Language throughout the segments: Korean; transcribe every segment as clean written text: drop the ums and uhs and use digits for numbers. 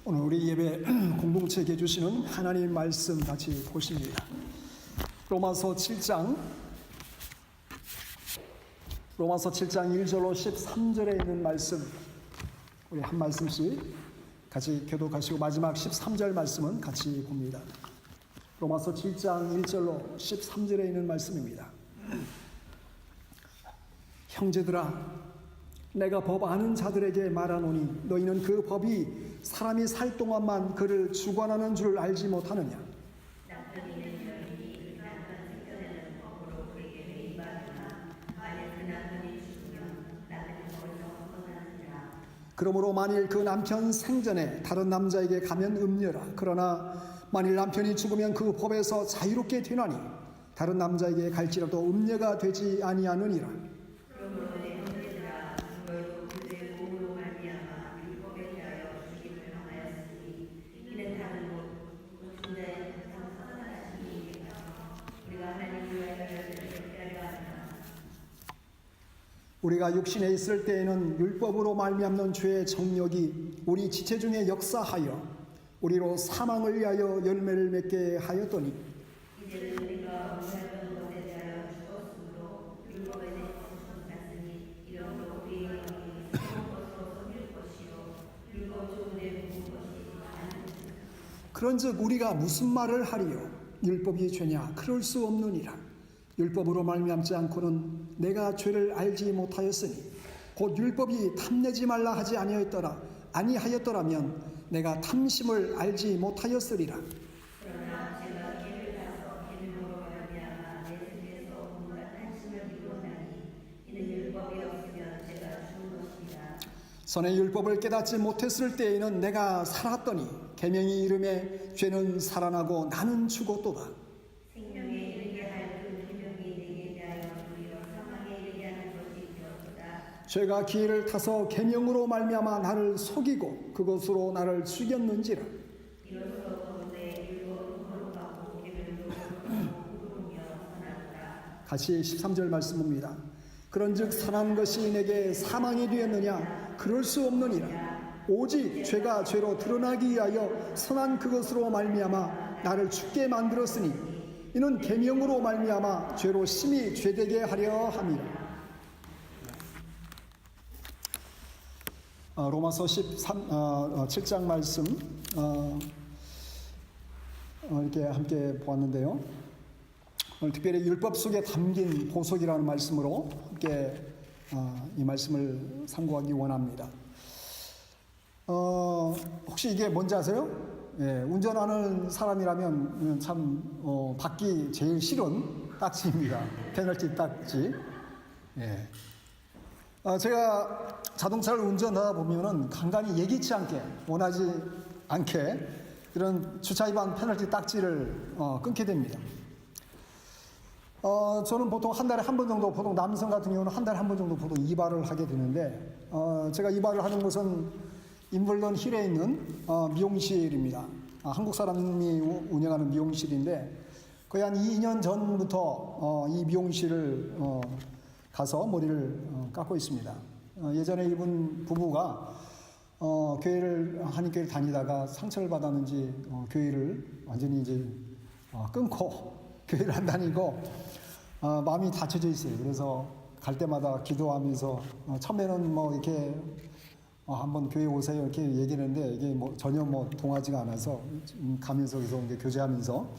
오늘 우리 예배 공동체에게 주시는 하나님 말씀 같이 보십니다. 로마서 7장 1절로 13절에 있는 말씀, 우리 한 말씀씩 같이 교독하시고 마지막 13절 말씀은 같이 봅니다. 로마서 7장 1절로 13절에 있는 말씀입니다. 형제들아, 내가 법 아는 자들에게 말하노니 너희는 그 법이 사람이 살 동안만 그를 주관하는 줄 알지 못하느냐. 그러므로 만일 그 남편 생전에 다른 남자에게 가면 음녀라. 그러나 만일 남편이 죽으면 그 법에서 자유롭게 되나니 다른 남자에게 갈지라도 음녀가 되지 아니하느니라. 우리가 육신에 있을 때에는 율법으로 말미암는 죄의 정욕이 우리 지체 중에 역사하여 우리로 사망을 위하여 열매를 맺게 하였더니 이제는 우리가 원하던 것에 대하여 죽었으므로 율법에 대해서 갔으니 이러므로 우리의 영이 새로운 것으로 섬길 것이요 율법 좋은데 묵은 것이 아니니라. 그런즉 우리가 무슨 말을 하리요? 율법이 죄냐? 그럴 수 없느니라. 율법으로 말미암지 않고는 내가 죄를 알지 못하였으니 곧 율법이 탐내지 말라 하지 아니하였더라면 내가 탐심을 알지 못하였으리라. 그러나 제가 죄를 다서 계명으로 말미암아 내 속에서 온갖 탐심을 이루었나니 이는 율법이 없으면 제가 죽은 것이니라. 선의 율법을 깨닫지 못했을 때에는 내가 살았더니 계명이 이름에 죄는 살아나고 나는 죽었도다. 죄가 기회를 타서 계명으로 말미암아 나를 속이고 그것으로 나를 죽였는지라. 같이 13절 말씀입니다. 그런즉 선한 것이 내게 사망이 되었느냐? 그럴 수 없느니라. 오직 죄가 죄로 드러나기 위하여 선한 그것으로 말미암아 나를 죽게 만들었으니 이는 계명으로 말미암아 죄로 심히 죄되게 하려 함이라. 로마서 7장 말씀 이렇게 함께 보았는데요. 오늘 특별히 율법 속에 담긴 보석이라는 말씀으로 함께 이 말씀을 상고하기 원합니다. 혹시 이게 뭔지 아세요? 예, 운전하는 사람이라면 참 받기 제일 싫은 딱지입니다. 페널티 딱지. 예. 제가 자동차를 운전하다 보면은 간간히 예기치 않게, 원하지 않게 이런 주차 위반 페널티 딱지를 끊게 됩니다. 저는 보통 한 달에 한 번 정도, 보통 남성 같은 경우는 한 달에 한 번 정도 보통 이발을 하게 되는데, 제가 이발을 하는 곳은 임블던 힐에 있는 미용실입니다. 한국 사람이 운영하는 미용실인데, 거의 한 2년 전부터 이 미용실을 가서 머리를 깎고 있습니다. 예전에 이분 부부가 교회를 한인교회를 다니다가 상처를 받았는지 교회를 완전히 이제 끊고 교회를 안 다니고 마음이 닫혀져 있어요. 그래서 갈 때마다 기도하면서 처음에는 뭐 이렇게 한번 교회 오세요 이렇게 얘기했는데 이게 뭐 전혀 뭐 동하지가 않아서 가면서 계속 이제 교제하면서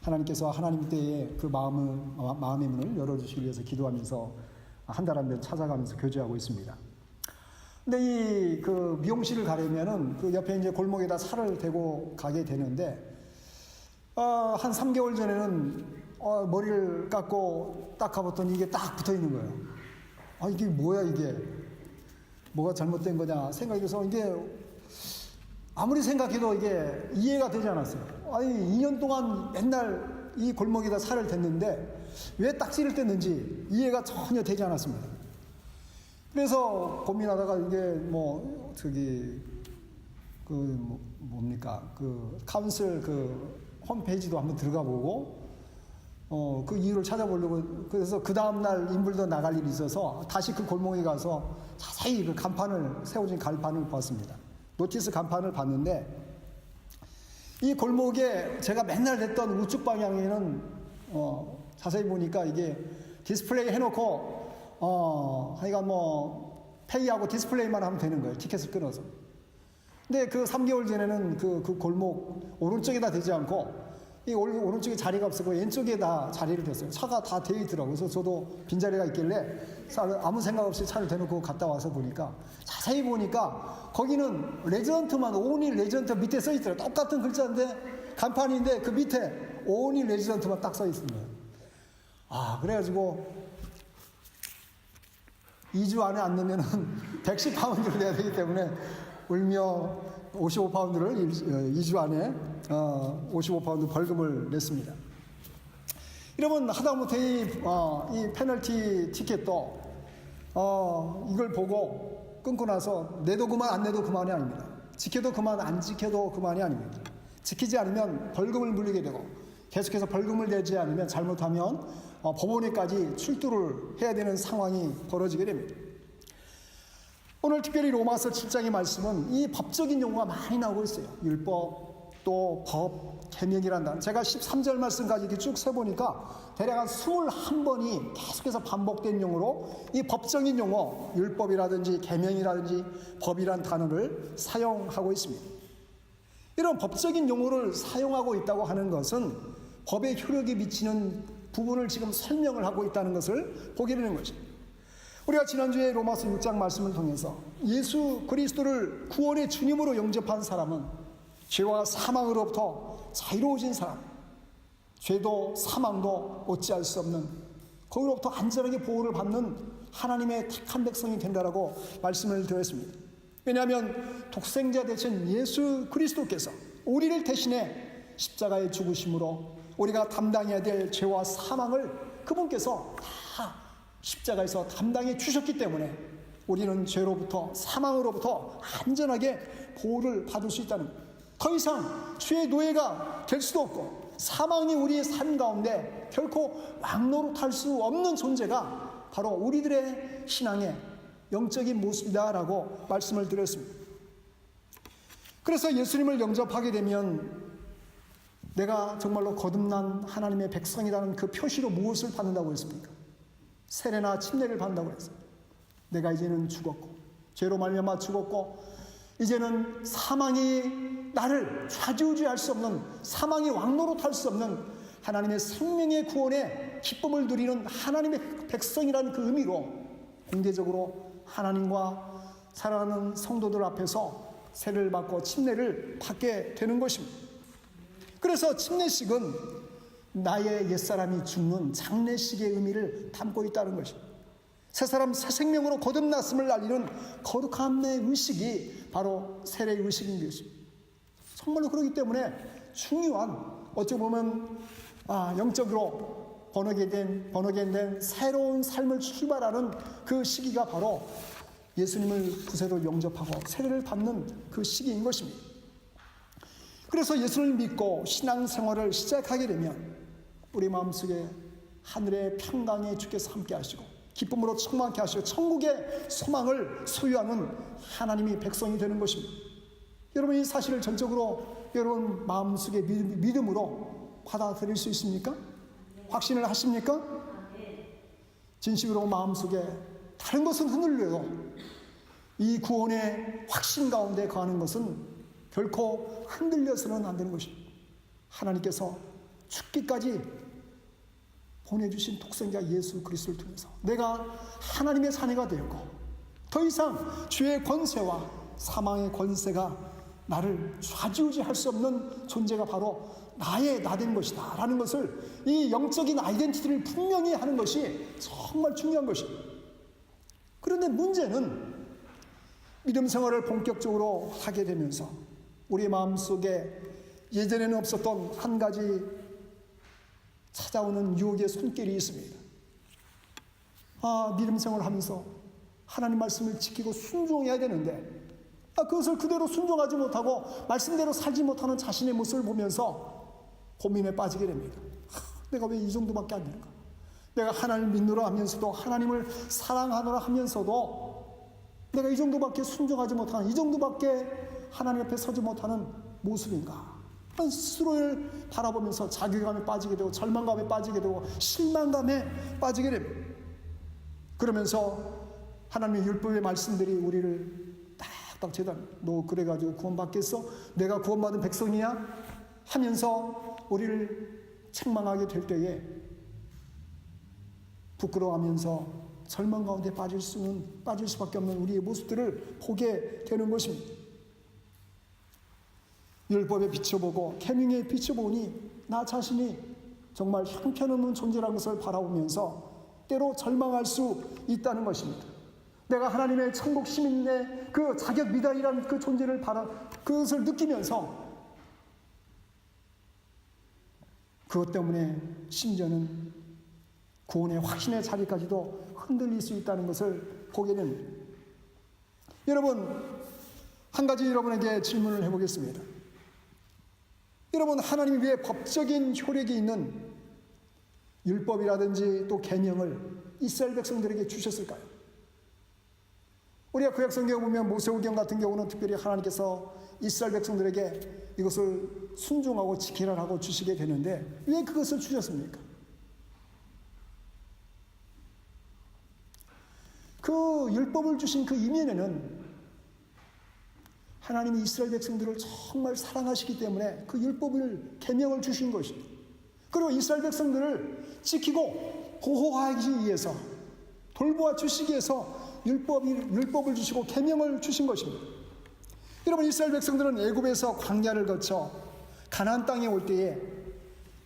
하나님께서 하나님 때에 그 마음의 문을 열어주시기 위해서 기도하면서 한 달 한 달 찾아가면서 교제하고 있습니다. 근데 그 미용실을 가려면은 그 옆에 이제 골목에다 살을 대고 가게 되는데, 한 3개월 전에는, 머리를 깎고 딱 가봤더니 이게 딱 붙어 있는 거예요. 이게 뭐야, 이게. 뭐가 잘못된 거냐 생각이 들어서 이게 아무리 생각해도 이게 이해가 되지 않았어요. 2년 동안 맨날 이 골목에다 살을 댔는데 왜 딱지를 뗐는지 이해가 전혀 되지 않았습니다. 그래서 고민하다가 이게 카운슬 홈페이지도 한번 들어가 보고 그 이유를 찾아보려고, 그래서 그 다음날 인불도 나갈 일이 있어서 다시 그 골목에 가서 자세히 그 간판을, 세워진 간판을 봤습니다. 노티스 간판을 봤는데 이 골목에 제가 맨날 댔던 우측 방향에는 자세히 보니까 이게 디스플레이 해놓고 하여간 페이하고 디스플레이만 하면 되는 거예요. 티켓을 끊어서. 근데 그 3개월 전에는 그 골목 오른쪽에다 대지 않고 이 오른쪽에 자리가 없었고 왼쪽에다 자리를 댔어요. 차가 다 되어 있더라고요. 그래서 저도 빈자리가 있길래 아무 생각 없이 차를 대놓고 갔다 와서 보니까 자세히 보니까 거기는 레지던트만 온리 레지던트 밑에 써 있더라고요. 똑같은 글자인데 간판인데 그 밑에 온리 레지던트만 딱 써 있습니다. 그래가지고 2주 안에 안 넣으면은 110파운드를 내야 되기 때문에 울며 55파운드를 2주 안에 55파운드 벌금을 냈습니다. 여러분, 하다못해 이 페널티 티켓도 이걸 보고 끊고 나서 내도 그만 안 내도 그만이 아닙니다. 지켜도 그만 안 지켜도 그만이 아닙니다. 지키지 않으면 벌금을 물리게 되고 계속해서 벌금을 내지 않으면 잘못하면 법원에까지 출두를 해야 되는 상황이 벌어지게 됩니다. 오늘 특별히 로마서 7장의 말씀은 이 법적인 용어가 많이 나오고 있어요. 율법, 또 법, 계명이란 단어. 제가 13절 말씀까지 이렇게 쭉 세보니까 대략 한 21번이 계속해서 반복된 용어로 이 법적인 용어, 율법이라든지 계명이라든지 법이란 단어를 사용하고 있습니다. 이런 법적인 용어를 사용하고 있다고 하는 것은 법의 효력이 미치는 부분을 지금 설명을 하고 있다는 것을 보게 되는 것입니다. 우리가 지난주에 로마서 6장 말씀을 통해서 예수 그리스도를 구원의 주님으로 영접한 사람은 죄와 사망으로부터 자유로워진 사람, 죄도 사망도 어찌할 수 없는 거기로부터 안전하게 보호를 받는 하나님의 택한 백성이 된다라고 말씀을 드렸습니다. 왜냐하면 독생자 되신 예수 그리스도께서 우리를 대신해 십자가에 죽으심으로 우리가 담당해야 될 죄와 사망을 그분께서 다 십자가에서 담당해 주셨기 때문에 우리는 죄로부터 사망으로부터 안전하게 보호를 받을 수 있다는 거예요. 더 이상 죄의 노예가 될 수도 없고 사망이 우리의 삶 가운데 결코 왕노릇할 수 없는 존재가 바로 우리들의 신앙의 영적인 모습이다라고 말씀을 드렸습니다. 그래서 예수님을 영접하게 되면 내가 정말로 거듭난 하나님의 백성이라는 그 표시로 무엇을 받는다고 했습니까? 세례나 침례를 받는다고 했어요. 내가 이제는 죽었고 죄로 말미암아 죽었고 이제는 사망이 나를 좌지우지할 수 없는, 사망이 왕노릇할 수 없는 하나님의 생명의 구원의 기쁨을 누리는 하나님의 백성이라는 그 의미로 공개적으로 하나님과 사랑하는 성도들 앞에서 세례를 받고 침례를 받게 되는 것입니다. 그래서 침례식은 나의 옛사람이 죽는 장례식의 의미를 담고 있다는 것입니다. 새 사람 새 생명으로 거듭났음을 알리는 거룩함의 의식이 바로 세례의 의식인 것입니다. 정말로 그렇기 때문에 중요한, 어찌 보면 영적으로 번역된 새로운 삶을 출발하는 그 시기가 바로 예수님을 구세로 영접하고 세례를 받는 그 시기인 것입니다. 그래서 예수를 믿고 신앙생활을 시작하게 되면 우리 마음속에 하늘의 평강에 주께서 함께 하시고 기쁨으로 충만케 하시고 천국의 소망을 소유하는 하나님이 백성이 되는 것입니다. 여러분, 이 사실을 전적으로 여러분 마음속에 믿음으로 받아들일 수 있습니까? 확신을 하십니까? 진심으로 마음속에 다른 것은 흔들려도 이 구원의 확신 가운데 거하는 것은 결코 흔들려서는 안 되는 것입니다. 하나님께서 죽기까지 보내주신 독생자 예수 그리스도를 통해서 내가 하나님의 자녀가 되었고 더 이상 죄의 권세와 사망의 권세가 나를 좌지우지할 수 없는 존재가 바로 나의 나된 것이다 라는 것을, 이 영적인 아이덴티티를 분명히 하는 것이 정말 중요한 것입니다. 그런데 문제는 믿음 생활을 본격적으로 하게 되면서 우리 마음속에 예전에는 없었던 한 가지 찾아오는 유혹의 손길이 있습니다. 믿음 생활을 하면서 하나님 말씀을 지키고 순종해야 되는데 그것을 그대로 순종하지 못하고 말씀대로 살지 못하는 자신의 모습을 보면서 고민에 빠지게 됩니다. 내가 왜 이 정도밖에 안 되는가? 내가 하나님을 믿노라 하면서도, 하나님을 사랑하노라 하면서도 내가 이 정도밖에 순종하지 못하는, 이 정도밖에 하나님 앞에 서지 못하는 모습인가? 스스로를 바라보면서 자괴감에 빠지게 되고 절망감에 빠지게 되고 실망감에 빠지게 됩니다. 그러면서 하나님의 율법의 말씀들이 우리를 딱딱 너 그래가지고 구원받겠어? 내가 구원받은 백성이야? 하면서 우리를 책망하게 될 때에 부끄러워하면서 절망 가운데 빠질 수밖에 없는 우리의 모습들을 보게 되는 것입니다. 율법에 비춰보고 계명에 비춰보니 나 자신이 정말 형편없는 존재라는 것을 바라보면서 때로 절망할 수 있다는 것입니다. 내가 하나님의 천국 시민의 그 자격 미달이라는 그 존재를 그것을 느끼면서 그것 때문에 심지어는 구원의 확신의 자리까지도 흔들릴 수 있다는 것을 보게 됩니다. 여러분, 한 가지 여러분에게 질문을 해보겠습니다. 여러분, 하나님이 왜 법적인 효력이 있는 율법이라든지 또 계명을 이스라엘 백성들에게 주셨을까요? 우리가 구약성경에 보면 모세오경 같은 경우는 특별히 하나님께서 이스라엘 백성들에게 이것을 순종하고 지키라고 주시게 되는데 왜 그것을 주셨습니까? 그 율법을 주신 그 이면에는 하나님이 이스라엘 백성들을 정말 사랑하시기 때문에 그 율법을 계명을 주신 것입니다. 그리고 이스라엘 백성들을 지키고 보호하기 위해서 돌보아 주시기 위해서 율법을 주시고 계명을 주신 것입니다. 여러분, 이스라엘 백성들은 애굽에서 광야를 거쳐 가나안 땅에 올 때에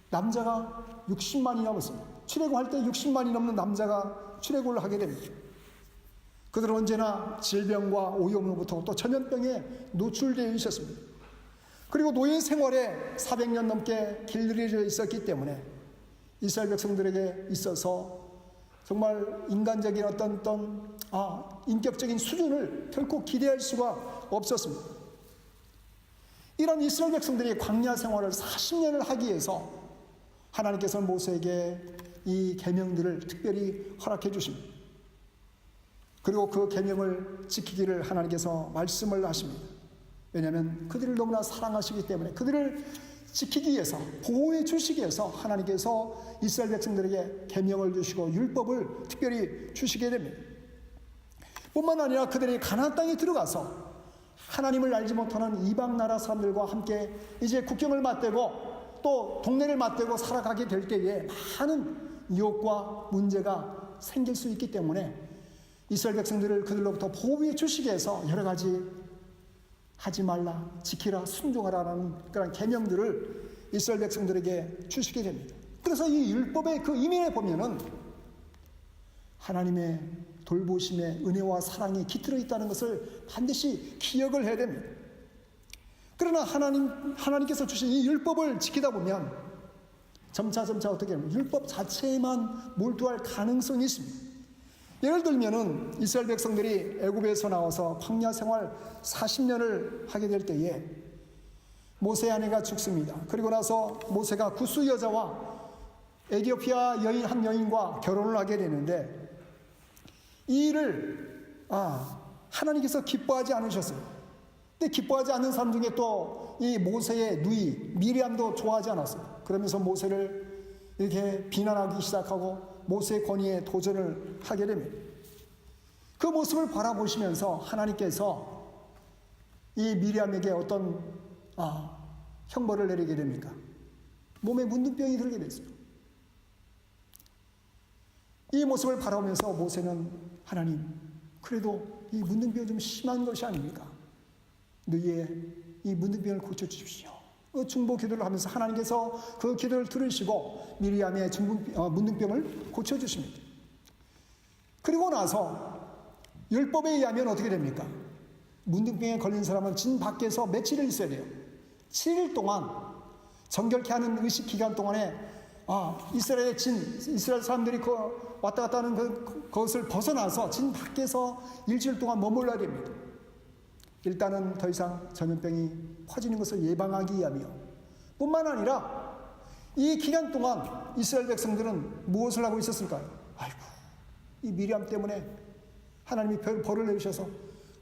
남자가 60만이 넘었습니다. 출애굽할 때 60만이 넘는 남자가 출애굽을 하게 됩니다. 그들은 언제나 질병과 오염으로부터 또 전염병에 노출되어 있었습니다. 그리고 노예 생활에 400년 넘게 길들여져 있었기 때문에 이스라엘 백성들에게 있어서 정말 인간적인 어떤 인격적인 수준을 결코 기대할 수가 없었습니다. 이런 이스라엘 백성들이 광야 생활을 40년을 하기 위해서 하나님께서는 모세에게 이 계명들을 특별히 허락해 주십니다. 그리고 그 계명을 지키기를 하나님께서 말씀을 하십니다. 왜냐하면 그들을 너무나 사랑하시기 때문에 그들을 지키기 위해서 보호해 주시기 위해서 하나님께서 이스라엘 백성들에게 계명을 주시고 율법을 특별히 주시게 됩니다. 뿐만 아니라 그들이 가나안 땅에 들어가서 하나님을 알지 못하는 이방 나라 사람들과 함께 이제 국경을 맞대고 또 동네를 맞대고 살아가게 될 때에 많은 유혹과 문제가 생길 수 있기 때문에 이스라엘 백성들을 그들로부터 보호해 주시기 위해서 여러 가지 하지 말라, 지키라, 순종하라라는 그런 계명들을 이스라엘 백성들에게 주시게 됩니다. 그래서 이 율법의 그 이면에 보면은 하나님의 돌보심의 은혜와 사랑이 깃들어 있다는 것을 반드시 기억을 해야 됩니다. 그러나 하나님께서 주신 이 율법을 지키다 보면 점차 어떻게 하면 율법 자체에만 몰두할 가능성이 있습니다. 예를 들면은 이스라엘 백성들이 애굽에서 나와서 광야 생활 40년을 하게 될 때에 모세의 아내가 죽습니다. 그리고 나서 모세가 구스 여자와 에티오피아 한 여인과 결혼을 하게 되는데 이 일을 하나님께서 기뻐하지 않으셨어요. 근데 기뻐하지 않는 사람 중에 또 이 모세의 누이 미리암도 좋아하지 않았어요. 그러면서 모세를 이렇게 비난하기 시작하고 모세의 권위에 도전을 하게 됩니다. 그 모습을 바라보시면서 하나님께서 이 미리암에게 어떤 형벌을 내리게 됩니까? 몸에 문둥병이 들게 됐어요. 이 모습을 바라보면서 모세는 하나님, 그래도 이 문둥병이 좀 심한 것이 아닙니까? 너희의 이 문둥병을 고쳐주십시오. 중보 기도를 하면서 하나님께서 그 기도를 들으시고 미리암의 문둥병을 고쳐주십니다. 그리고 나서 율법에 의하면 어떻게 됩니까? 문둥병에 걸린 사람은 진 밖에서 며칠을 있어야 돼요. 7일 동안 정결케 하는 의식 기간 동안에 이스라엘 사람들이 왔다 갔다 하는 그것을 벗어나서 진 밖에서 일주일 동안 머물러야 됩니다. 일단은 더 이상 전염병이 퍼지는 것을 예방하기 위함이요. 뿐만 아니라 이 기간 동안 이스라엘 백성들은 무엇을 하고 있었을까요? 아이고, 이 미리암 때문에 하나님이 벌을 내리셔서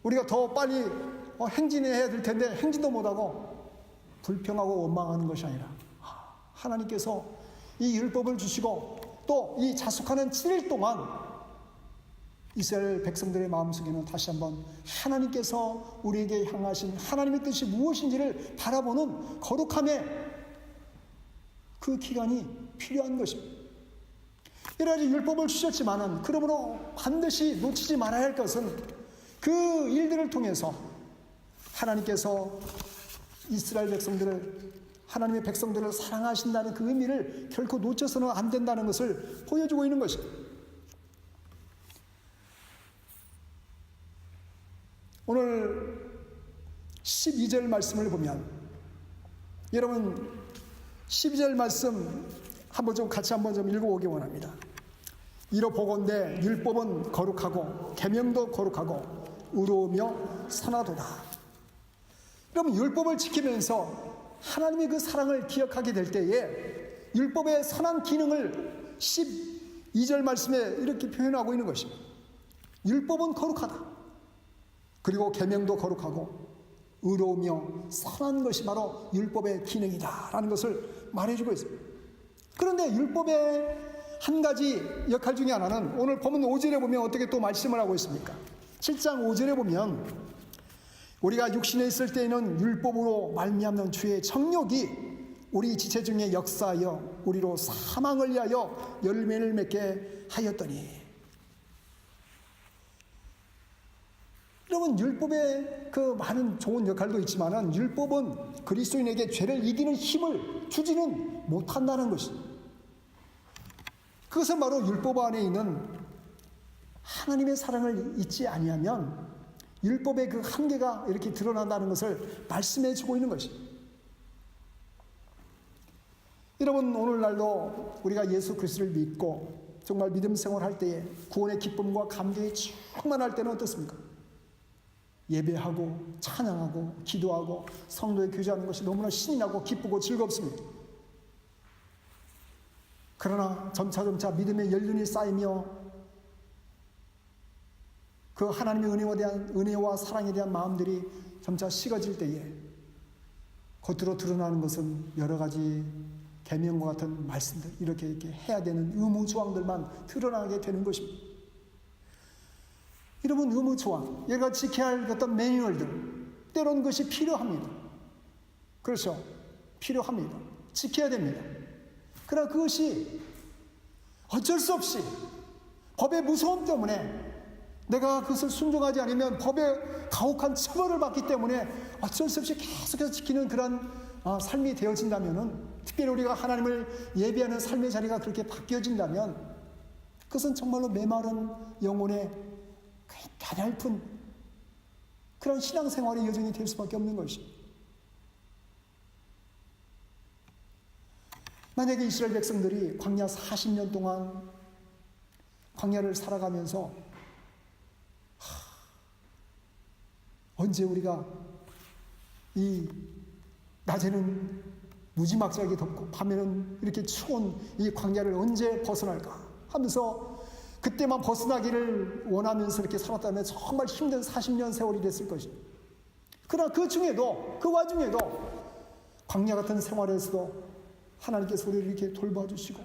우리가 더 빨리 행진해야 될 텐데 행진도 못하고 불평하고 원망하는 것이 아니라 하나님께서 이 율법을 주시고 또 이 자숙하는 7일 동안 이스라엘 백성들의 마음속에는 다시 한번 하나님께서 우리에게 향하신 하나님의 뜻이 무엇인지를 바라보는 거룩함의 그 기간이 필요한 것입니다. 여러 가지 율법을 주셨지만은 그러므로 반드시 놓치지 말아야 할 것은 그 일들을 통해서 하나님께서 이스라엘 백성들을, 하나님의 백성들을 사랑하신다는 그 의미를 결코 놓쳐서는 안 된다는 것을 보여주고 있는 것입니다. 오늘 12절 말씀을 보면, 여러분 12절 말씀 한번 좀 같이 한번 좀 읽어보기 원합니다. 이로 보건대 율법은 거룩하고 계명도 거룩하고 의로우며 선하도다. 여러분 율법을 지키면서 하나님의 그 사랑을 기억하게 될 때에 율법의 선한 기능을 12절 말씀에 이렇게 표현하고 있는 것입니다. 율법은 거룩하다. 그리고 계명도 거룩하고 의로우며 선한 것이 바로 율법의 기능이다 라는 것을 말해주고 있습니다. 그런데 율법의 한 가지 역할 중에 하나는 오늘 본문 5절에 보면 어떻게 또 말씀을 하고 있습니까? 7장 5절에 보면 우리가 육신에 있을 때에는 율법으로 말미암는 주의 정욕이 우리 지체 중에 역사하여 우리로 사망을 위하여 열매를 맺게 하였더니. 여러분 율법의 그 많은 좋은 역할도 있지만은 율법은 그리스도인에게 죄를 이기는 힘을 주지는 못한다는 것입니다. 그것은 바로 율법 안에 있는 하나님의 사랑을 잊지 아니하면 율법의 그 한계가 이렇게 드러난다는 것을 말씀해 주고 있는 것입니다. 여러분 오늘날도 우리가 예수 그리스도를 믿고 정말 믿음 생활할 때에 구원의 기쁨과 감격이 충만할 때는 어떻습니까? 예배하고 찬양하고 기도하고 성도에 교제하는 것이 너무나 신이 나고 기쁘고 즐겁습니다. 그러나 점차 믿음의 연륜이 쌓이며 그 하나님의 은혜와 사랑에 대한 마음들이 점차 식어질 때에 겉으로 드러나는 것은 여러 가지 계명과 같은 말씀들, 이렇게 해야 되는 의무조항들만 드러나게 되는 것입니다. 여러분 의무조항, 여러 가지 지켜야 할 어떤 매뉴얼들, 때로는 그것이 필요합니다. 그렇죠? 필요합니다. 지켜야 됩니다. 그러나 그것이 어쩔 수 없이 법의 무서움 때문에 내가 그것을 순종하지 않으면 법의 가혹한 처벌을 받기 때문에 어쩔 수 없이 계속해서 지키는 그런 삶이 되어진다면은, 특별히 우리가 하나님을 예배하는 삶의 자리가 그렇게 바뀌어진다면 그것은 정말로 메마른 영혼의 가냘픈 그런 신앙생활의 여정이 될 수밖에 없는 것입니다. 만약에 이스라엘 백성들이 광야 40년 동안 광야를 살아가면서 언제 우리가 이 낮에는 무지막지하게 덥고 밤에는 이렇게 추운 이 광야를 언제 벗어날까 하면서 그때만 벗어나기를 원하면서 이렇게 살았다면 정말 힘든 40년 세월이 됐을 것입니다. 그러나 그 중에도, 그 와중에도 광야 같은 생활에서도 하나님께서 우리를 이렇게 돌봐주시고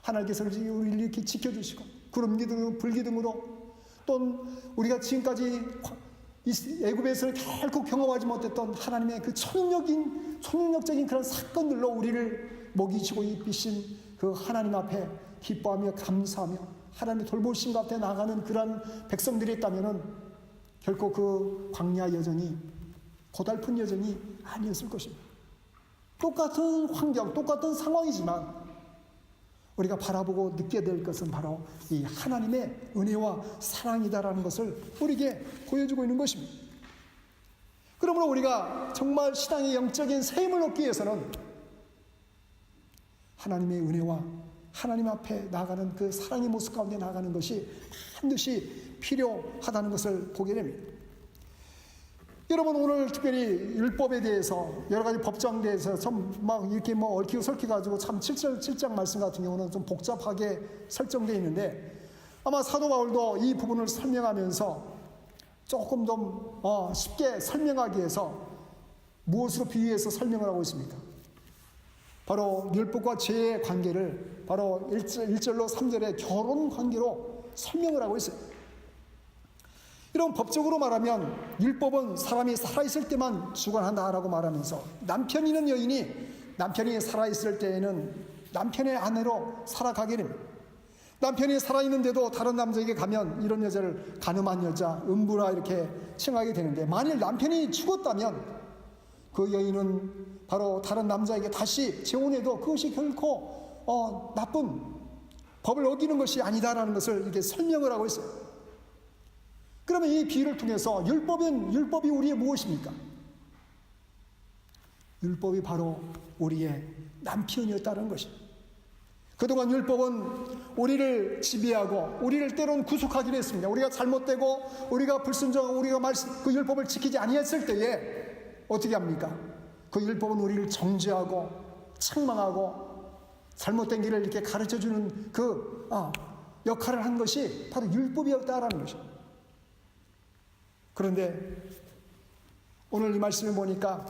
하나님께서 우리를 이렇게 지켜주시고 구름 기둥으로 불 기둥으로 또 우리가 지금까지 애굽에서 결코 경험하지 못했던 하나님의 그 초능력적인 그런 사건들로 우리를 먹이시고 입히신 그 하나님 앞에 기뻐하며 감사하며 하나님의 돌보심 앞에 나가는 그런 백성들이 있다면은 결코 그 광야 여정이 고달픈 여정이 아니었을 것입니다. 똑같은 환경, 똑같은 상황이지만 우리가 바라보고 느끼게 될 것은 바로 이 하나님의 은혜와 사랑이다라는 것을 우리에게 보여주고 있는 것입니다. 그러므로 우리가 정말 신앙의 영적인 세임을 얻기 위해서는 하나님의 은혜와 하나님 앞에 나가는 그 사랑의 모습 가운데 나가는 것이 반드시 필요하다는 것을 보게 됩니다. 여러분 오늘 특별히 율법에 대해서 여러 가지 법정에 대해서 좀 막 이렇게 뭐 얽히고 설켜 가지고 참 7장 말씀 같은 경우는 좀 복잡하게 설정되어 있는데 아마 사도 바울도 이 부분을 설명하면서 조금 좀 쉽게 설명하기 위해서 무엇으로 비유해서 설명을 하고 있습니까? 바로 율법과 죄의 관계를 바로 1절로 3절의 결혼 관계로 설명을 하고 있어요. 이런 법적으로 말하면 율법은 사람이 살아있을 때만 주관한다라고 말하면서 남편이는 여인이 남편이 살아있을 때에는 남편의 아내로 살아가게 됩니다. 남편이 살아있는데도 다른 남자에게 가면 이런 여자를 가늠한 여자, 음부라 이렇게 칭하게 되는데, 만일 남편이 죽었다면 그 여인은 바로 다른 남자에게 다시 재혼해도 그것이 결코 나쁜 법을 어기는 것이 아니다라는 것을 이렇게 설명을 하고 있어요. 그러면 이 비유를 통해서 율법이 우리의 무엇입니까? 율법이 바로 우리의 남편이었다는 것입니다. 그동안 율법은 우리를 지배하고 우리를 때론 구속하기로 했습니다. 우리가 잘못되고 우리가 불순종하고 우리가 그 율법을 지키지 아니했을 때에 어떻게 합니까? 그 율법은 우리를 정죄하고 책망하고 잘못된 길을 이렇게 가르쳐주는 그 역할을 한 것이 바로 율법이었다라는 것입니다. 그런데 오늘 이 말씀을 보니까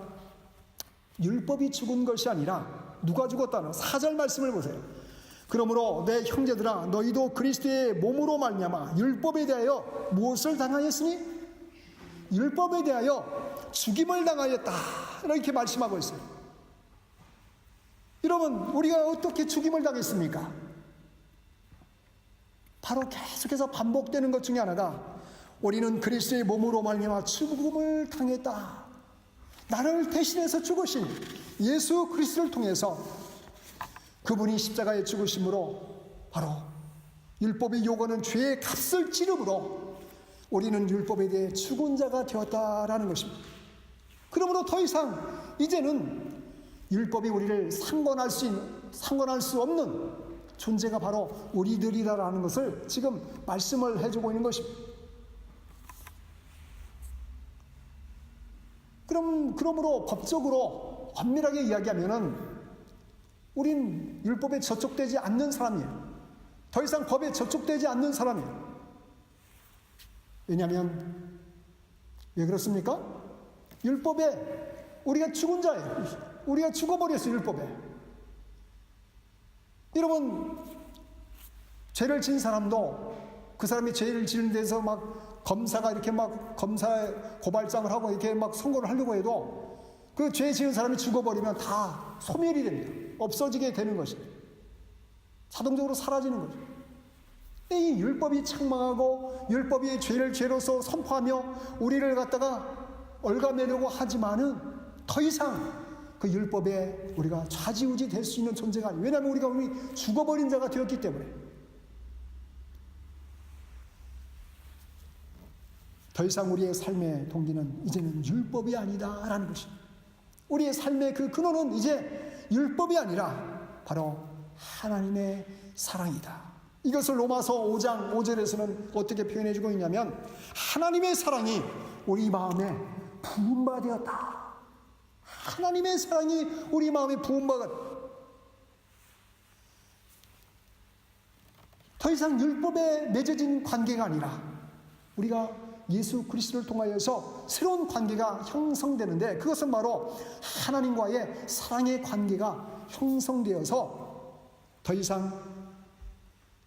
율법이 죽은 것이 아니라 누가 죽었다는 4절 말씀을 보세요. 그러므로 내 형제들아 너희도 그리스도의 몸으로 말미암아 율법에 대하여 무엇을 당하였으니? 율법에 대하여 죽임을 당하였다 이렇게 말씀하고 있어요. 여러분, 우리가 어떻게 죽임을 당했습니까? 바로 계속해서 반복되는 것 중에 하나가 우리는 그리스도의 몸으로 말미암아 죽음을 당했다. 나를 대신해서 죽으신 예수 그리스도를 통해서 그분이 십자가에 죽으심으로 바로 율법이 요구하는 죄의 값을 치름으로 우리는 율법에 대해 죽은 자가 되었다라는 것입니다. 그러므로 더 이상 이제는 율법이 우리를 상관할 수 없는 존재가 바로 우리들이라는 것을 지금 말씀을 해주고 있는 것입니다. 그러므로 법적으로 엄밀하게 이야기하면은 우린 율법에 저촉되지 않는 사람이에요. 더 이상 법에 저촉되지 않는 사람이에요. 왜냐하면 왜 그렇습니까? 율법에 우리가 죽은 자예요. 우리가 죽어버렸어요. 율법에. 여러분, 죄를 지은 사람도 그 사람이 죄를 지은 데서 막 검사가 이렇게 막 검사에 고발장을 하고 이렇게 막 선고를 하려고 해도 그 죄 지은 사람이 죽어버리면 다 소멸이 됩니다. 없어지게 되는 것입니다. 자동적으로 사라지는 거죠. 이 율법이 책망하고 율법이 죄를 죄로서 선포하며 우리를 갖다가 얽어매려고 하지만은 더 이상 그 율법에 우리가 좌지우지 될 수 있는 존재가 아니에요. 왜냐하면 우리 죽어버린 자가 되었기 때문에. 더 이상 우리의 삶의 동기는 이제는 율법이 아니다라는 것입니다. 우리의 삶의 그 근원은 이제 율법이 아니라 바로 하나님의 사랑이다. 이것을 로마서 5장 5절에서는 어떻게 표현해주고 있냐면 하나님의 사랑이 우리 마음에 부은 바 되었다. 하나님의 사랑이 우리 마음에 부은 바가 더 이상 율법에 맺어진 관계가 아니라 우리가 예수 그리스도를 통하여서 새로운 관계가 형성되는데 그것은 바로 하나님과의 사랑의 관계가 형성되어서 더 이상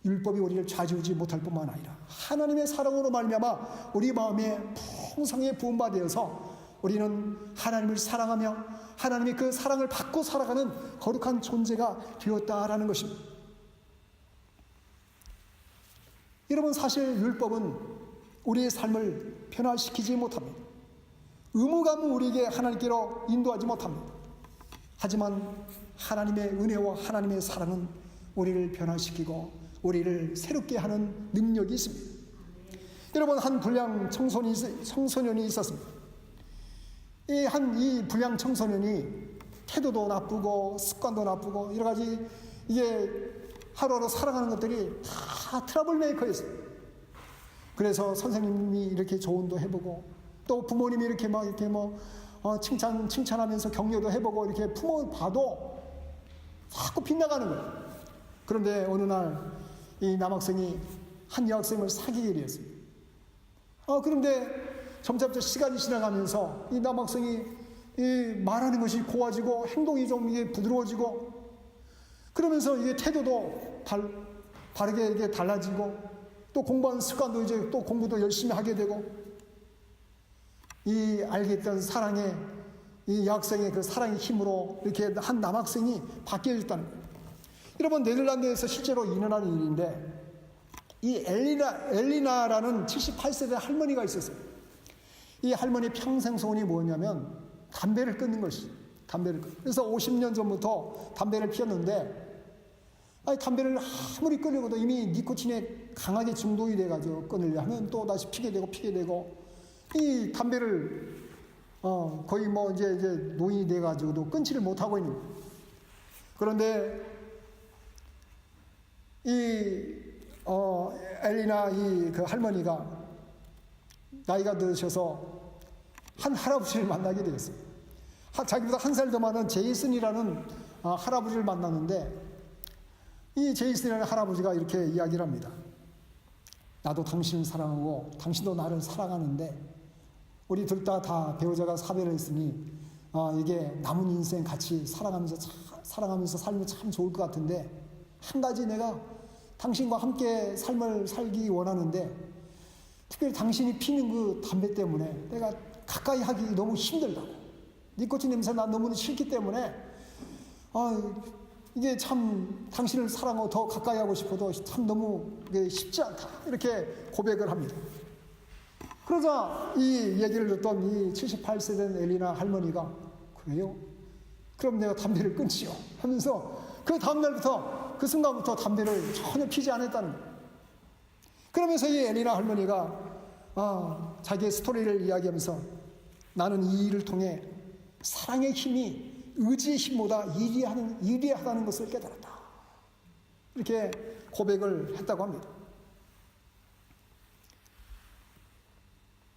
율법이 우리를 좌지우지 못할 뿐만 아니라 하나님의 사랑으로 말미암아 우리 마음에 풍성히 부은 바 되어서 우리는 하나님을 사랑하며 하나님의 그 사랑을 받고 살아가는 거룩한 존재가 되었다라는 것입니다. 여러분, 사실 율법은 우리의 삶을 변화시키지 못합니다. 의무감은 우리에게 하나님께로 인도하지 못합니다. 하지만 하나님의 은혜와 하나님의 사랑은 우리를 변화시키고 우리를 새롭게 하는 능력이 있습니다. 여러분, 한 불량 청소년이 있었습니다. 이 불량 청소년이 태도도 나쁘고 습관도 나쁘고 여러 가지 이게 하루하루 살아가는 것들이 다 트러블 메이커였어요. 그래서 선생님이 이렇게 조언도 해보고 또 부모님이 이렇게 칭찬하면서 격려도 해보고 이렇게 부모 봐도 자꾸 빗나가는 거예요. 그런데 어느 날 이 남학생이 한 여학생을 사귀기로 했습니다. 그런데 점점 시간이 지나가면서 이 남학생이 말하는 것이 고와지고 행동이 좀 이게 부드러워지고 그러면서 이게 태도도 바르게 이게 달라지고 또 공부하는 습관도 이제 또 공부도 열심히 하게 되고 이 알겠던 사랑의 이 여학생의 그 사랑의 힘으로 이렇게 한 남학생이 바뀌어졌다는 거예요. 여러분 네덜란드에서 실제로 일어나는 일인데 이 엘리나라는 78세대 할머니가 있었어요. 이 할머니 평생 소원이 뭐냐면 담배를 끊는 것이 담배를 끊는. 그래서 50년 전부터 담배를 피웠는데 담배를 아무리 끊으고도 이미 니코틴에 강하게 중독이 돼가지고 끊으려 하면 또 다시 피게 되고 이 담배를 거의 뭐 이제 노인이 돼가지고도 끊지를 못하고 있는 거예요. 그런데 엘리나 그 할머니가 나이가 드셔서 한 할아버지를 만나게 되었어요. 자기보다 한 살 더 많은 제이슨이라는 할아버지를 만났는데 이 제이슨이라는 할아버지가 이렇게 이야기를 합니다. 나도 당신을 사랑하고 당신도 나를 사랑하는데 우리 둘 다 배우자가 사별을 했으니 이게 남은 인생 같이 사랑하면서 살면 참 좋을 것 같은데 한 가지 내가 당신과 함께 삶을 살기 원하는데 특별히 당신이 피는 그 담배 때문에 내가 가까이 하기 너무 힘들다고 니코틴 냄새 나 너무 싫기 때문에 이게 참 당신을 사랑하고 더 가까이 하고 싶어도 참 너무 쉽지 않다 이렇게 고백을 합니다. 그러자 이 얘기를 듣던 이 78세 된 엘리나 할머니가 그래요? 그럼 내가 담배를 끊지요 하면서 그 다음날부터 그 순간부터 담배를 전혀 피지 않았다는 거예요. 그러면서 이 엘리나 할머니가 자기의 스토리를 이야기하면서 나는 이 일을 통해 사랑의 힘이 의지의 힘보다 유리하다는 것을 깨달았다. 이렇게 고백을 했다고 합니다.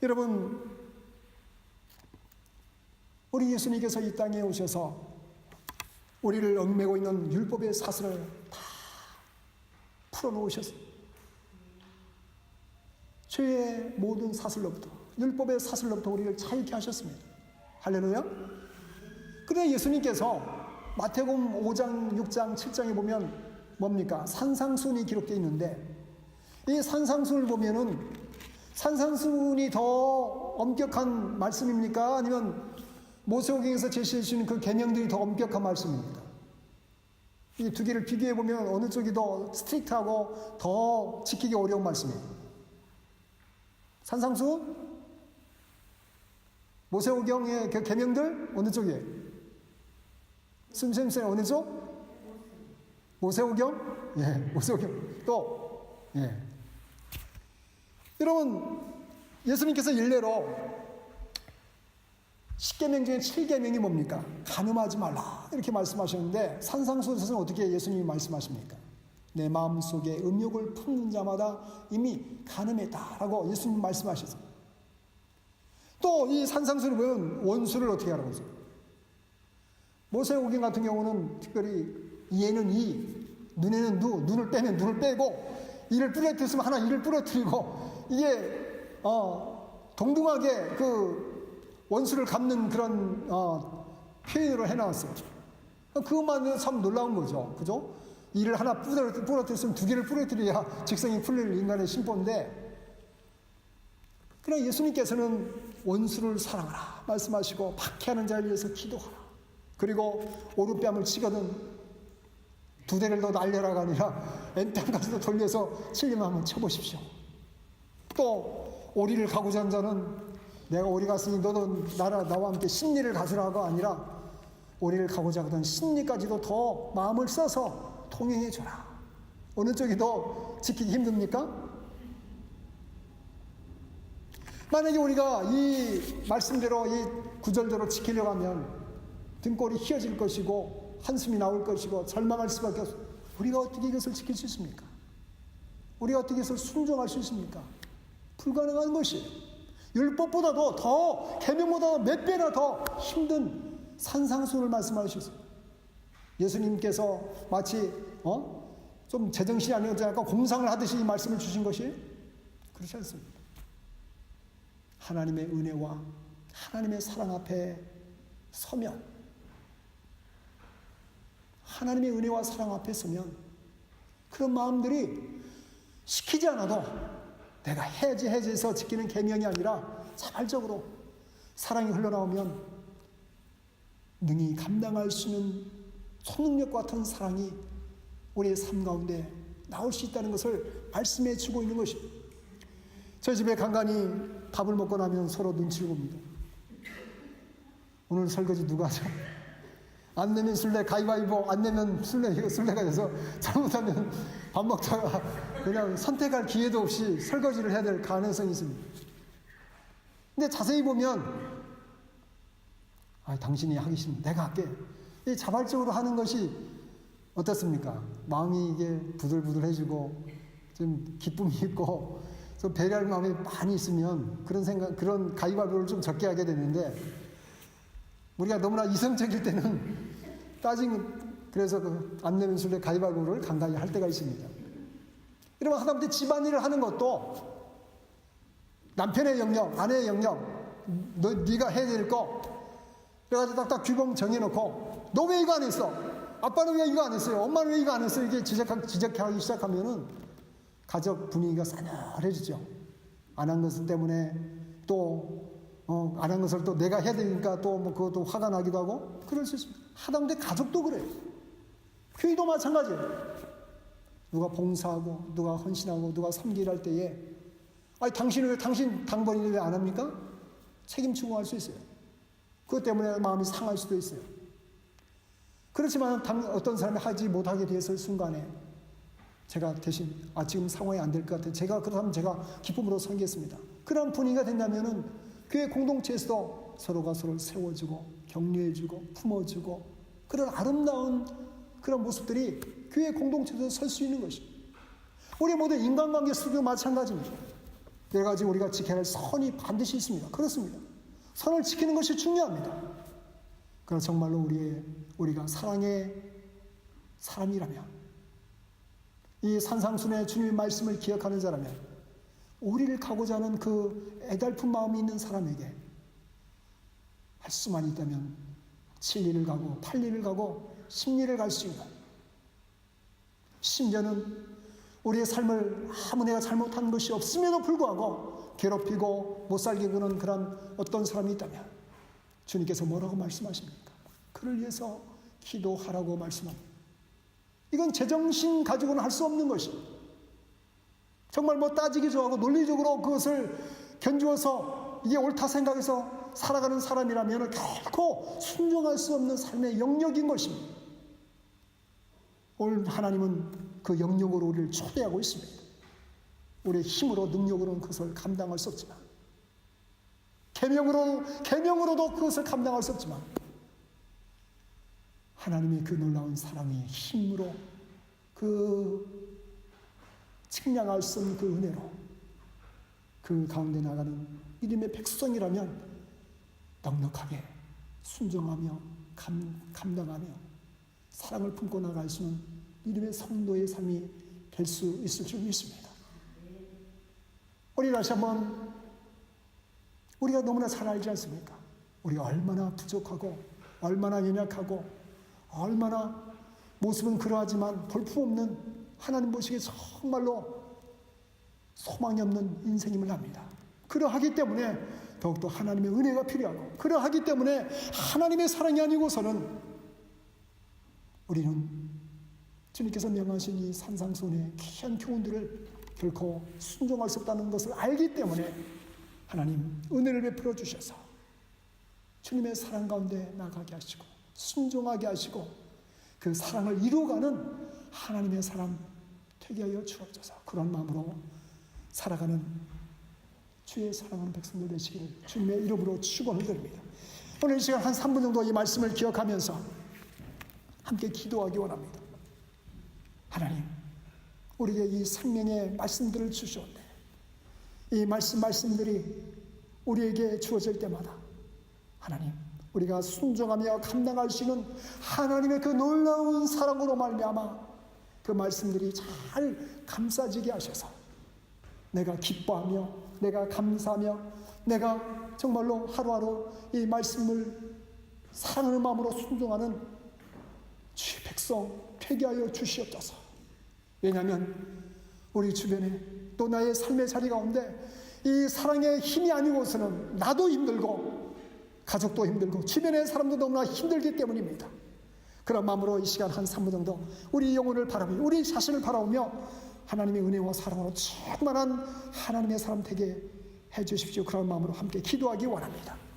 여러분, 우리 예수님께서 이 땅에 오셔서 우리를 얽매고 있는 율법의 사슬을 다 풀어놓으셨어요. 죄의 모든 사슬로부터, 율법의 사슬로부터 우리를 자유케 하셨습니다. 할렐루야. 그런데 예수님께서 마태복음 5장, 6장, 7장에 보면 뭡니까? 산상순이 기록되어 있는데 이 산상순을 보면은 산상순이 더 엄격한 말씀입니까? 아니면 모세오경에서 제시해 주시는 그 계명들이 더 엄격한 말씀입니까? 이 두 개를 비교해 보면 어느 쪽이 더 스트릭트하고 더 지키기 어려운 말씀이에요? 산상순? 모세오경의 그 계명들 어느 쪽이에요? 쌤 어느 쪽? 모세오경? 예, 모세오경. 또 예. 여러분, 예수님께서 일례로 10계명 중에 7계명이 뭡니까? 간음하지 말라 이렇게 말씀하셨는데 산상수에서는 어떻게 예수님이 말씀하십니까? 내 마음속에 음욕을 품는 자마다 이미 간음했다라고 예수님 말씀하셨어요. 또 이 산상수를 보면 원수를 어떻게 하라고 했어요? 모세오경 같은 경우는 특별히 이에는 이, 눈에는 누, 눈을 빼면 눈을 빼고 이를 부러뜨렸으면 하나 이를 부러뜨리고 이게 동등하게 그 원수를 갚는 그런 표현으로 해놨어요. 그것만으로 참 놀라운 거죠. 그죠? 이를 하나 부러뜨렸으면 두 개를 부러뜨려야 직성이 풀릴 인간의 심보인데 그러나 예수님께서는 원수를 사랑하라 말씀하시고 박해하는 자를 위해서 기도하라. 그리고 오른뺨을 치거든 두 대를 더 날려라가 아니라 엔땅까지도 돌려서 칠리만 한번 쳐보십시오. 또 오리를 가고자 하는 자는 내가 오리 갔으니 너도 나와 함께 십리를 가주라가 아니라 오리를 가고자 하거든 십리까지도 더 마음을 써서 통행해줘라. 어느 쪽이 더 지키기 힘듭니까? 만약에 우리가 이 말씀대로 이 구절대로 지키려고 하면 등골이 휘어질 것이고 한숨이 나올 것이고 절망할 수밖에 없어요. 우리가 어떻게 이것을 지킬 수 있습니까? 우리가 어떻게 이것을 순종할 수 있습니까? 불가능한 것이에요. 율법보다도 더 계명보다 몇 배나 더 힘든 산상수훈을 말씀하셨어요. 예수님께서 마치 좀 제정신이 아니어서 약간 공상을 하듯이 이 말씀을 주신 것이 그렇지 않습니다. 하나님의 은혜와 하나님의 사랑 앞에 서면, 하나님의 은혜와 사랑 앞에 서면 그런 마음들이 시키지 않아도 내가 해제해서 지키는 계명이 아니라 자발적으로 사랑이 흘러나오면 능히 감당할 수 있는 초능력 같은 사랑이 우리의 삶 가운데 나올 수 있다는 것을 말씀해 주고 있는 것입니다. 저희 집에 간간히 밥을 먹고 나면 서로 눈치를 봅니다. 오늘 설거지 누가 하죠? 안 내면 술래, 가위바위보, 안 내면 술래, 이거 술래가 돼서 잘못하면 밥 먹다가 그냥 선택할 기회도 없이 설거지를 해야 될 가능성이 있습니다. 근데 자세히 보면 당신이 하기 싫으면 내가 할게. 이 자발적으로 하는 것이 어떻습니까? 마음이 이게 부들부들해지고 좀 기쁨이 있고 좀 배려할 마음이 많이 있으면 그런 생각, 그런 가위바위보를 좀 적게 하게 되는데 우리가 너무나 이성적일 때는 그래서 안 내면 술래 가위바위보를 간간히 할 때가 있습니다. 이러면 하다못해 집안일을 하는 것도 남편의 영역, 아내의 영역, 네가 해야 될 거 그래가지고 딱딱 규범 정해놓고 너 왜 이거 안 했어? 아빠는 왜 이거 안 했어요? 엄마는 왜 이거 안 했어요? 이게 지적하기 시작하면은 가족 분위기가 싸늘해지죠. 안 한 것 때문에 또 안 한 것을 또 내가 해야 되니까 또 그것도 화가 나기도 하고 그럴 수 있습니다. 하다못해 가족도 그래요. 교회도 마찬가지예요. 누가 봉사하고 누가 헌신하고 누가 섬기를 할 때에 당신은 왜 당신 당번인데 왜 안 합니까? 책임 추구할 수 있어요. 그것 때문에 마음이 상할 수도 있어요. 그렇지만 어떤 사람이 하지 못하게 됐을 순간에 제가 대신 지금 상황이 안 될 것 같아요. 제가 그렇다면 제가 기쁨으로 섬기겠습니다. 그런 분위기가 된다면은 교회 공동체에서도 서로가 서로를 세워주고 격려해주고 품어주고 그런 아름다운 그런 모습들이 교회 공동체에서 설 수 있는 것입니다. 우리 모두 인간관계 속에도 마찬가지입니다. 여러 가지 우리가 지켜야 할 선이 반드시 있습니다. 그렇습니다. 선을 지키는 것이 중요합니다. 그러나 정말로 우리가 사랑의 사람이라면 이 산상순의 주님의 말씀을 기억하는 자라면 우리를 가고자 하는 그 애달픈 마음이 있는 사람에게 할 수만 있다면 7리를 가고 8리를 가고 10리를 갈 수 있는 심지어는 우리의 삶을 아무 내가 잘못한 것이 없음에도 불구하고 괴롭히고 못살게 구는 그런 어떤 사람이 있다면 주님께서 뭐라고 말씀하십니까? 그를 위해서 기도하라고 말씀합니다. 이건 제정신 가지고는 할 수 없는 것입니다. 정말 따지기 좋아하고 논리적으로 그것을 견주어서 이게 옳다 생각해서 살아가는 사람이라면 결코 순종할 수 없는 삶의 영역인 것입니다. 오늘 하나님은 그 영역으로 우리를 초대하고 있습니다. 우리의 힘으로 능력으로는 그것을 감당할 수 없지만 계명으로도 그것을 감당할 수 없지만 하나님의 그 놀라운 사랑의 힘으로 그 측량할 수 없는 그 은혜로 그 가운데 나가는 믿음의 백성이라면 넉넉하게 순종하며 감당하며 사랑을 품고 나갈 수 있는 믿음의 성도의 삶이 될 수 있을 줄 믿습니다. 우리 다시 한번 우리가 너무나 잘 알지 않습니까? 우리가 얼마나 부족하고 얼마나 연약하고 얼마나 모습은 그러하지만 볼품없는 하나님 보시기에 정말로 소망이 없는 인생임을 압니다. 그러하기 때문에 더욱더 하나님의 은혜가 필요하고 그러하기 때문에 하나님의 사랑이 아니고서는 우리는 주님께서 명하신 이 산상순의 귀한 교훈들을 결코 순종할 수 없다는 것을 알기 때문에 하나님 은혜를 베풀어 주셔서 주님의 사랑 가운데 나가게 하시고 순종하게 하시고 그 사랑을 이루어가는 하나님의 사람 되게 하여 주옵소서. 그런 마음으로 살아가는 주의 사랑하는 백성들 되시기를 주님의 이름으로 축원을 드립니다. 오늘 이 시간 한 3분 정도 이 말씀을 기억하면서 함께 기도하기 원합니다. 하나님, 우리에게 이 생명의 말씀들을 주셨네. 이 말씀들이 우리에게 주어질 때마다 하나님, 우리가 순종하며 감당할 수 있는 하나님의 그 놀라운 사랑으로 말미암아 그 말씀들이 잘 감싸지게 하셔서 내가 기뻐하며 내가 감사하며 내가 정말로 하루하루 이 말씀을 사랑하는 마음으로 순종하는 주의 백성 되게 하여 주시옵소서. 왜냐하면 우리 주변에 또 나의 삶의 자리 가운데 이 사랑의 힘이 아니고서는 나도 힘들고 가족도 힘들고 주변의 사람도 너무나 힘들기 때문입니다. 그런 마음으로 이 시간 한 3분 정도 우리 영혼을 바라보며 우리 자신을 바라보며 하나님의 은혜와 사랑으로 충만한 하나님의 사람 되게 해주십시오. 그런 마음으로 함께 기도하기 원합니다.